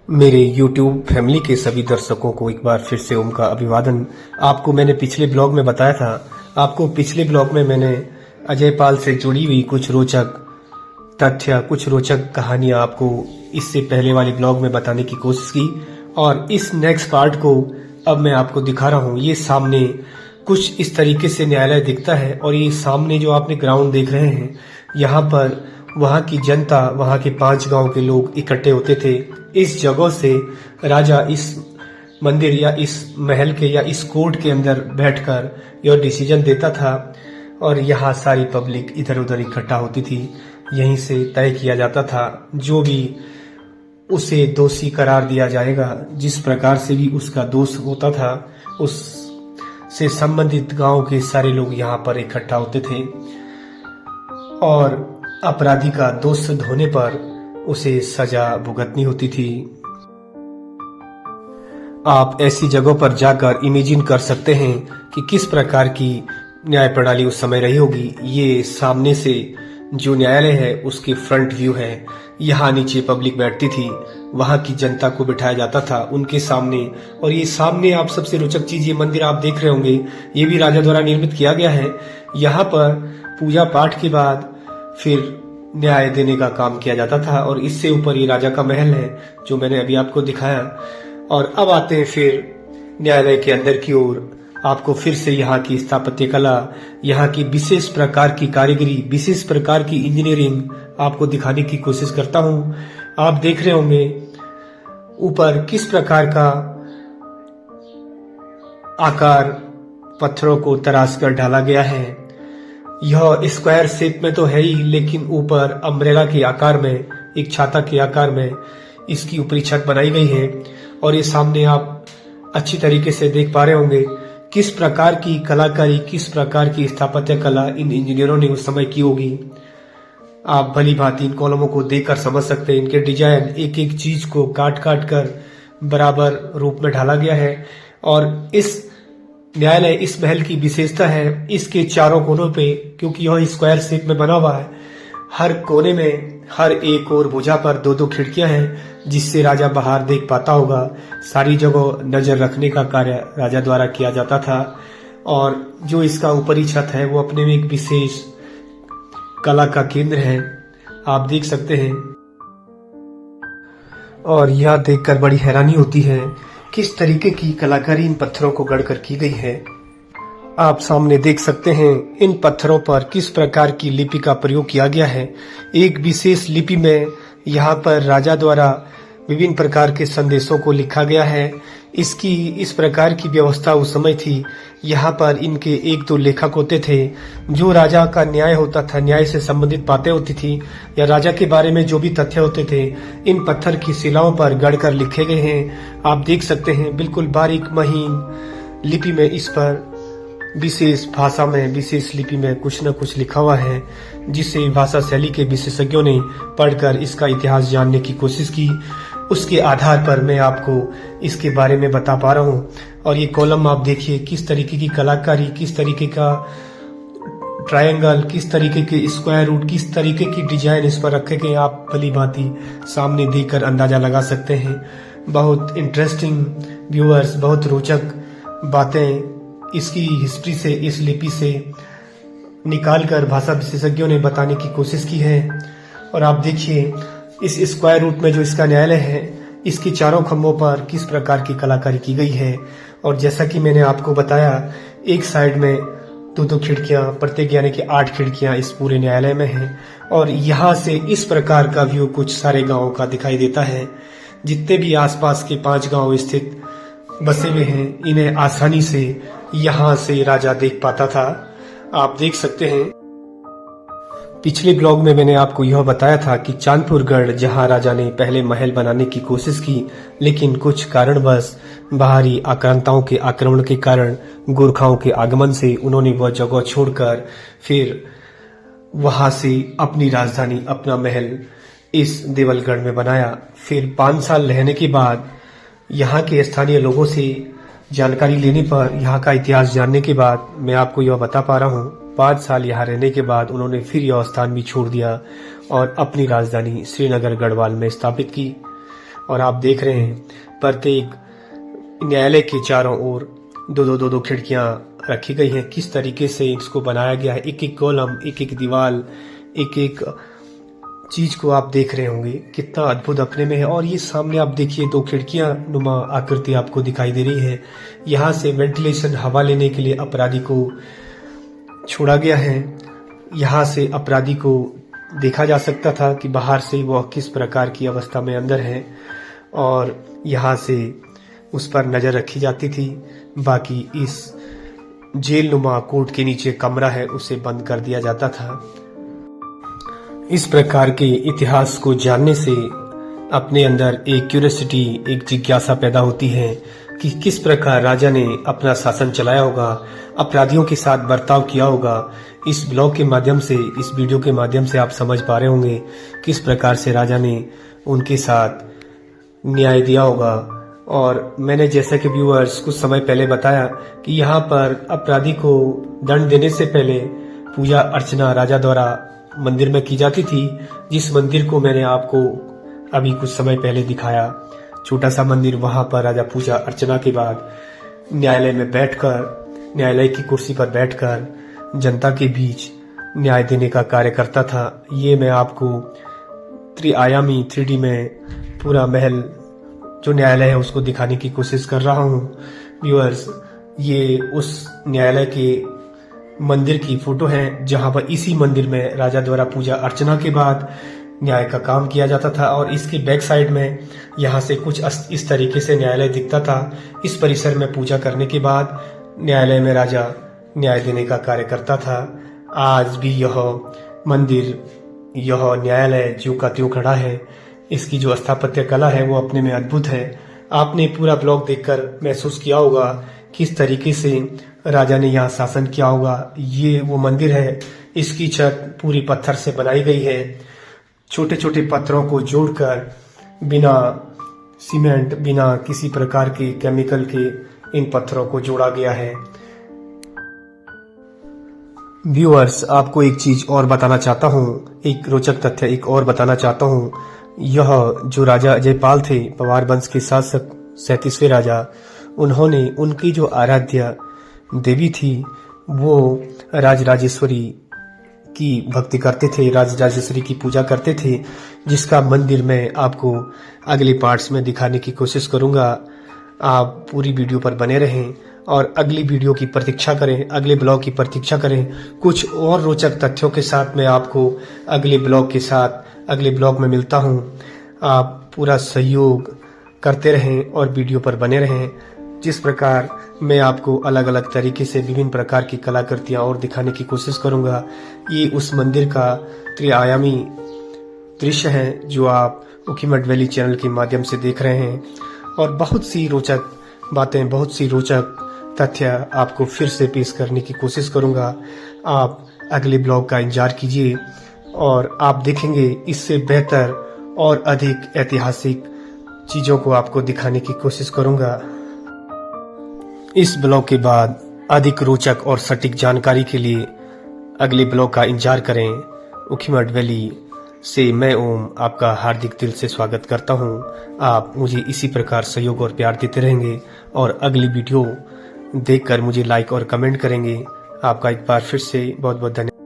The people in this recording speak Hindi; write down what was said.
मेरे YouTube फैमिली के सभी दर्शकों को एक बार फिर से ओम का अभिवादन। आपको मैंने पिछले ब्लॉग में बताया था, आपको पिछले ब्लॉग में मैंने अजय पाल से जुड़ी हुई कुछ रोचक तथ्य, कुछ रोचक कहानियां आपको इससे पहले वाले ब्लॉग में बताने की कोशिश की और इस नेक्स्ट पार्ट को अब मैं आपको दिखा रहा हूँ। ये सामने कुछ इस तरीके से न्यायालय दिखता है और ये सामने जो आपने ग्राउंड देख रहे हैं, यहाँ पर वहाँ की जनता, वहाँ के 5 गांव के लोग इकट्ठे होते थे। इस जगह से राजा इस मंदिर या इस महल के या इस कोर्ट के अंदर बैठकर यह डिसीजन देता था और यहाँ सारी पब्लिक इधर उधर इकट्ठा होती थी। यहीं से तय किया जाता था जो भी उसे दोषी करार दिया जाएगा, जिस प्रकार से भी उसका दोष होता था, उस से संबंधित गांव के सारे लोग यहाँ पर इकट्ठा होते थे और अपराधी का दोष सिद्ध होने पर उसे सजा भुगतनी होती थी। आप ऐसी जगहों पर जाकर इमेजिन कर सकते हैं कि किस प्रकार की न्याय प्रणाली उस समय रही होगी। ये सामने से जो न्यायालय है उसकी फ्रंट व्यू है। यहाँ नीचे पब्लिक बैठती थी, वहां की जनता को बिठाया जाता था उनके सामने। और ये सामने आप सबसे रोचक चीज, ये मंदिर आप देख रहे होंगे, ये भी राजा द्वारा निर्मित किया गया है। यहाँ पर पूजा पाठ के बाद फिर न्याय देने का काम किया जाता था और इससे ऊपर ये राजा का महल है जो मैंने अभी आपको दिखाया। और अब आते हैं फिर न्यायालय के अंदर की ओर। आपको फिर से यहाँ की स्थापत्य कला, यहाँ की विशेष प्रकार की कारीगरी, विशेष प्रकार की इंजीनियरिंग आपको दिखाने की कोशिश करता हूँ। आप देख रहे होंगे ऊपर किस प्रकार का आकार पत्थरों को तराश कर ढाला गया है। यह स्क्वायर शेप में तो है ही, लेकिन ऊपर अम्ब्रेला के आकार में, एक छाता के आकार में इसकी ऊपरी छत बनाई गई है। और ये सामने आप अच्छी तरीके से देख पा रहे होंगे किस प्रकार की कलाकारी, किस प्रकार की स्थापत्य कला इन इंजीनियरों ने उस समय की होगी। आप भली भांति इन कॉलमों को देखकर समझ सकते हैं। इनके डिजाइन, एक एक चीज को काट काट कर बराबर रूप में ढाला गया है। और इस न्यायालय, इस महल की विशेषता है इसके चारों कोनों पे, क्योंकि यह स्क्वायर शेप में बना हुआ है, हर कोने में, हर एक और भुजा पर 2-2 खिड़कियां हैं जिससे राजा बाहर देख पाता होगा। सारी जगह नजर रखने का कार्य राजा द्वारा किया जाता था। और जो इसका ऊपरी छत है वो अपने में एक विशेष कला का केंद्र है, आप देख सकते हैं। और यह देखकर बड़ी हैरानी होती है किस तरीके की कलाकारी इन पत्थरों को गढ़कर की गई है। आप सामने देख सकते हैं इन पत्थरों पर किस प्रकार की लिपि का प्रयोग किया गया है। एक विशेष लिपि में यहाँ पर राजा द्वारा विभिन्न प्रकार के संदेशों को लिखा गया है। इसकी इस प्रकार की व्यवस्था उस समय थी। यहाँ पर इनके 1-2 लेखक होते थे। जो राजा का न्याय होता था, न्याय से संबंधित बातें होती थी या राजा के बारे में जो भी तथ्य होते थे, इन पत्थर की शिलाओं पर गढ़कर लिखे गए हैं। आप देख सकते हैं बिल्कुल बारीक महीन लिपि में इस पर विशेष भाषा में, विशेष लिपि में कुछ न कुछ लिखा हुआ है, जिसे भाषा शैली के विशेषज्ञों ने पढ़कर इसका इतिहास जानने की कोशिश की। उसके आधार पर मैं आपको इसके बारे में बता पा रहा हूँ। और ये कॉलम आप देखिए किस तरीके की कलाकारी, किस तरीके का ट्रायंगल, किस तरीके के स्क्वायर रूट, किस तरीके की डिजाइन इस पर रखे गए, आप भली भांति सामने देखकर अंदाजा लगा सकते हैं। बहुत इंटरेस्टिंग व्यूअर्स, बहुत रोचक बातें इसकी हिस्ट्री से, इस लिपि से निकालकर भाषा विशेषज्ञों ने बताने की कोशिश की है। और आप देखिए इस स्क्वायर रूट में जो इसका न्यायालय है, इसके चारों खंभों पर किस प्रकार की कलाकारी की गई है। और जैसा कि मैंने आपको बताया, एक साइड में 2-2 खिड़कियां, प्रत्येक यानी कि 8 खिड़कियां इस पूरे न्यायालय में हैं। और यहाँ से इस प्रकार का व्यू कुछ सारे गांवों का दिखाई देता है। जितने भी आसपास के 5 गांव स्थित बसे हुए हैं, इन्हें आसानी से यहाँ से राजा देख पाता था। आप देख सकते हैं पिछले ब्लॉग में मैंने आपको यह बताया था कि चांदपुरगढ़, जहां राजा ने पहले महल बनाने की कोशिश की, लेकिन कुछ कारणवश बाहरी आक्रांताओं के आक्रमण के कारण, गोरखाओं के आगमन से उन्होंने वह जगह छोड़कर फिर वहां से अपनी राजधानी, अपना महल इस देवलगढ़ में बनाया। फिर 5 साल रहने के बाद, यहाँ के स्थानीय लोगों से जानकारी लेने पर, यहाँ का इतिहास जानने के बाद मैं आपको यह बता पा रहा हूँ, 5 साल यहाँ रहने के बाद उन्होंने फिर यह स्थान भी छोड़ दिया और अपनी राजधानी श्रीनगर गढ़वाल में स्थापित की। और आप देख रहे हैं प्रत्येक न्यायालय के चारों ओर दो खिड़कियां रखी गई हैं। किस तरीके से इसको बनाया गया है, एक एक कॉलम, एक एक दीवार, एक एक चीज को आप देख रहे होंगे कितना अद्भुत अपने में है। और ये सामने आप देखिए 2 खिड़कियां नुमा आकृति आपको दिखाई दे रही है। यहाँ से वेंटिलेशन हवा लेने के लिए अपराधी को छोड़ा गया है। यहाँ से अपराधी को देखा जा सकता था कि बाहर से वह किस प्रकार की अवस्था में अंदर है, और यहाँ से उस पर नजर रखी जाती थी। बाकी इस जेल नुमा कोर्ट के नीचे कमरा है, उसे बंद कर दिया जाता था। इस प्रकार के इतिहास को जानने से अपने अंदर एक क्यूरियोसिटी, एक जिज्ञासा पैदा होती है कि किस प्रकार राजा ने अपना शासन चलाया होगा, अपराधियों के साथ बर्ताव किया होगा। इस ब्लॉग के माध्यम से, इस वीडियो के माध्यम से आप समझ पा रहे होंगे किस प्रकार से राजा ने उनके साथ न्याय दिया होगा। और मैंने जैसा कि व्यूअर्स कुछ समय पहले बताया कि यहाँ पर अपराधी को दंड देने से पहले पूजा अर्चना राजा द्वारा मंदिर में की जाती थी, जिस मंदिर को मैंने आपको अभी कुछ समय पहले दिखाया। छोटा सा मंदिर, वहां पर राजा पूजा अर्चना के बाद न्यायालय में बैठकर, न्यायालय की कुर्सी पर बैठकर जनता के बीच न्याय देने का कार्य करता था। ये मैं आपको त्रिआयामी 3D में पूरा महल जो न्यायालय है उसको दिखाने की कोशिश कर रहा हूँ। व्यूअर्स, ये उस न्यायालय के मंदिर की फोटो है जहां पर इसी मंदिर में राजा द्वारा पूजा अर्चना के बाद न्याय का काम किया जाता था। और इसके बैक साइड में यहाँ से कुछ इस तरीके से न्यायालय दिखता था। इस परिसर में पूजा करने के बाद न्यायालय में राजा न्याय देने का कार्य करता था। आज भी यह मंदिर, यह न्यायालय जो का त्यों खड़ा है, इसकी जो स्थापत्य कला है वो अपने में अद्भुत है। आपने पूरा ब्लॉग देखकर महसूस किया होगा किस तरीके से राजा ने यहाँ शासन किया होगा। ये वो मंदिर है, इसकी छत पूरी पत्थर से बनाई गई है। छोटे छोटे पत्थरों को जोड़कर बिना सीमेंट, बिना किसी प्रकार के केमिकल के इन पत्थरों को जोड़ा गया है। व्यूअर्स, आपको एक चीज और बताना चाहता हूँ, एक रोचक तथ्य एक और बताना चाहता हूँ। यह जो राजा जयपाल थे, पवार वंश के शासक 37वें राजा, उन्होंने उनकी जो आराध्य देवी थी वो राजराजेश्वरी की भक्ति करते थे, राजराजेश्वरी की पूजा करते थे, जिसका मंदिर मैं आपको अगले पार्ट्स में दिखाने की कोशिश करूंगा। आप पूरी वीडियो पर बने रहें और अगली वीडियो की प्रतीक्षा करें, अगले ब्लॉग की प्रतीक्षा करें। कुछ और रोचक तथ्यों के साथ मैं आपको अगले ब्लॉग के साथ अगले ब्लॉग में मिलता हूं। आप पूरा सहयोग करते रहें और वीडियो पर बने रहें। जिस प्रकार मैं आपको अलग अलग तरीके से विभिन्न प्रकार की कलाकृतियां और दिखाने की कोशिश करूंगा। ये उस मंदिर का त्रिआयामी दृश्य है जो आप उखीमठ वैली चैनल के माध्यम से देख रहे हैं। और बहुत सी रोचक बातें, बहुत सी रोचक तथ्य आपको फिर से पेश करने की कोशिश करूंगा। आप अगले ब्लॉग का इंतजार कीजिए और आप देखेंगे इससे बेहतर और अधिक ऐतिहासिक चीजों को आपको दिखाने की कोशिश करूंगा। इस ब्लॉग के बाद अधिक रोचक और सटीक जानकारी के लिए अगले ब्लॉग का इंतजार करें। उखीमठ वैली से मैं ओम आपका हार्दिक दिल से स्वागत करता हूं। आप मुझे इसी प्रकार सहयोग और प्यार देते रहेंगे और अगली वीडियो देखकर मुझे लाइक और कमेंट करेंगे। आपका एक बार फिर से बहुत बहुत धन्यवाद।